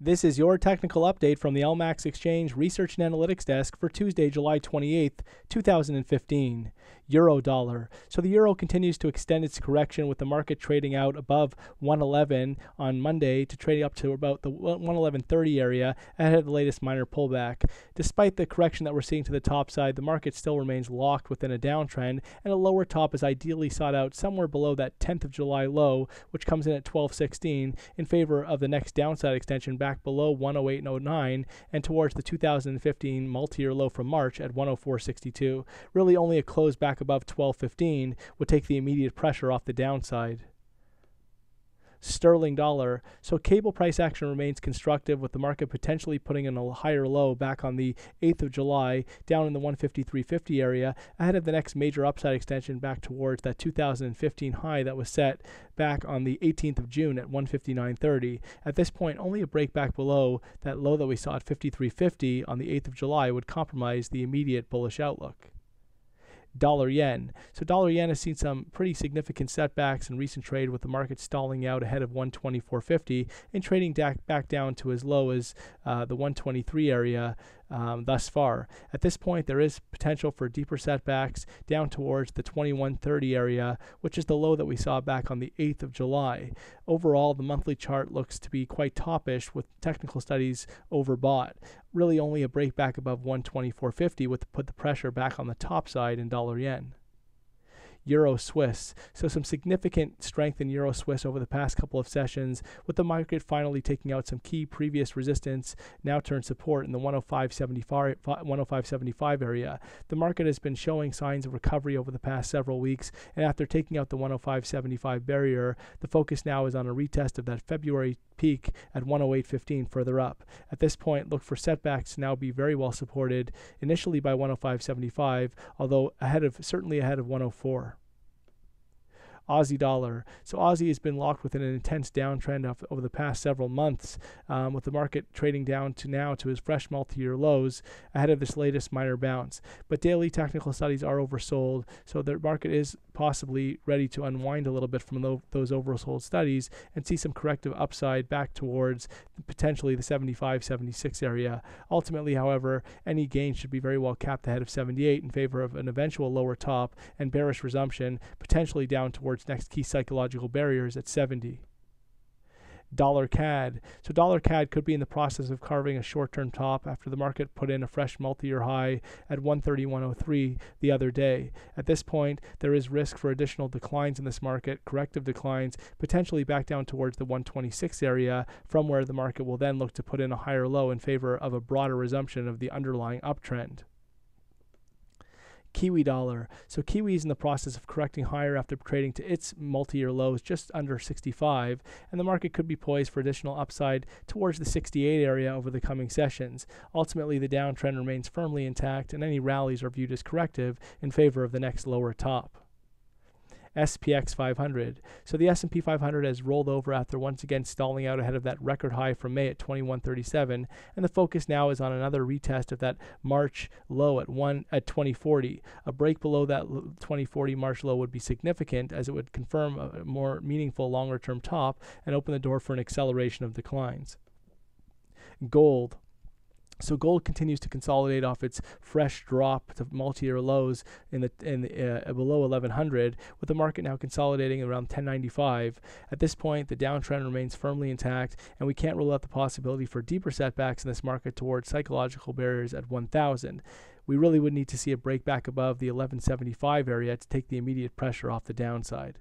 This is your technical update from the LMAX Exchange Research and Analytics Desk for Tuesday, July 28th, 2015. Euro dollar. So the euro continues to extend its correction with the market trading out above 111 on Monday to trading up to about the 111.30 area ahead of the latest minor pullback. Despite the correction that we're seeing to the top side, the market still remains locked within a downtrend, and a lower top is ideally sought out somewhere below that 10th of July low, which comes in at 1216 in favor of the next downside extension back below 108.09 and towards the 2015 multi-year low from March at 104.62. Really only a close back above 1215 would take the immediate pressure off the downside. Sterling dollar. So cable price action remains constructive, with the market potentially putting in a higher low back on the 8th of July down in the 153.50 area ahead of the next major upside extension back towards that 2015 high that was set back on the 18th of June at 159.30. At this point, only a break back below that low that we saw at 53.50 on the 8th of July would compromise the immediate bullish outlook. Dollar yen. So dollar yen has seen some pretty significant setbacks in recent trade, with the market stalling out ahead of 124.50 and trading back down to as low as the 123 area thus far. At this point, there is potential for deeper setbacks down towards the 21.30 area, which is the low that we saw back on the 8th of July. Overall, the monthly chart looks to be quite toppish, with technical studies overbought. Really only a break back above 124.50 would put the pressure back on the top side in dollar yen. Euro Swiss. So some significant strength in Euro Swiss over the past couple of sessions, with the market finally taking out some key previous resistance, now turned support in the 105.75 area. The market has been showing signs of recovery over the past several weeks, and after taking out the 105.75 barrier, the focus now is on a retest of that February peak at 108.15 further up. At this point, look for setbacks to now be very well supported, initially by 105.75, although certainly ahead of 104. Aussie dollar. So Aussie has been locked within an intense downtrend over the past several months, with the market trading down to now to its fresh multi-year lows ahead of this latest minor bounce. But daily technical studies are oversold, so the market is possibly ready to unwind a little bit from those oversold studies and see some corrective upside back towards potentially the 75-76 area. Ultimately, however, any gain should be very well capped ahead of 78 in favor of an eventual lower top and bearish resumption, potentially down towards next key psychological barriers at 70. Dollar CAD. So dollar CAD could be in the process of carving a short-term top after the market put in a fresh multi-year high at 131.03 the other day. At this point, there is risk for additional declines in this market, corrective declines, potentially back down towards the 126 area, from where the market will then look to put in a higher low in favor of a broader resumption of the underlying uptrend. Kiwi dollar. So Kiwi is in the process of correcting higher after trading to its multi-year lows just under 65, and the market could be poised for additional upside towards the 68 area over the coming sessions. Ultimately, the downtrend remains firmly intact, and any rallies are viewed as corrective in favor of the next lower top. SPX 500. So the S&P 500 has rolled over after once again stalling out ahead of that record high from May at 2137, and the focus now is on another retest of that March low at 2040. A break below that 2040 March low would be significant, as it would confirm a more meaningful longer-term top and open the door for an acceleration of declines. Gold. So gold continues to consolidate off its fresh drop to multi-year lows below 1100, with the market now consolidating around 1095. At this point, the downtrend remains firmly intact, and we can't rule out the possibility for deeper setbacks in this market towards psychological barriers at 1000. We really would need to see a break back above the 1175 area to take the immediate pressure off the downside.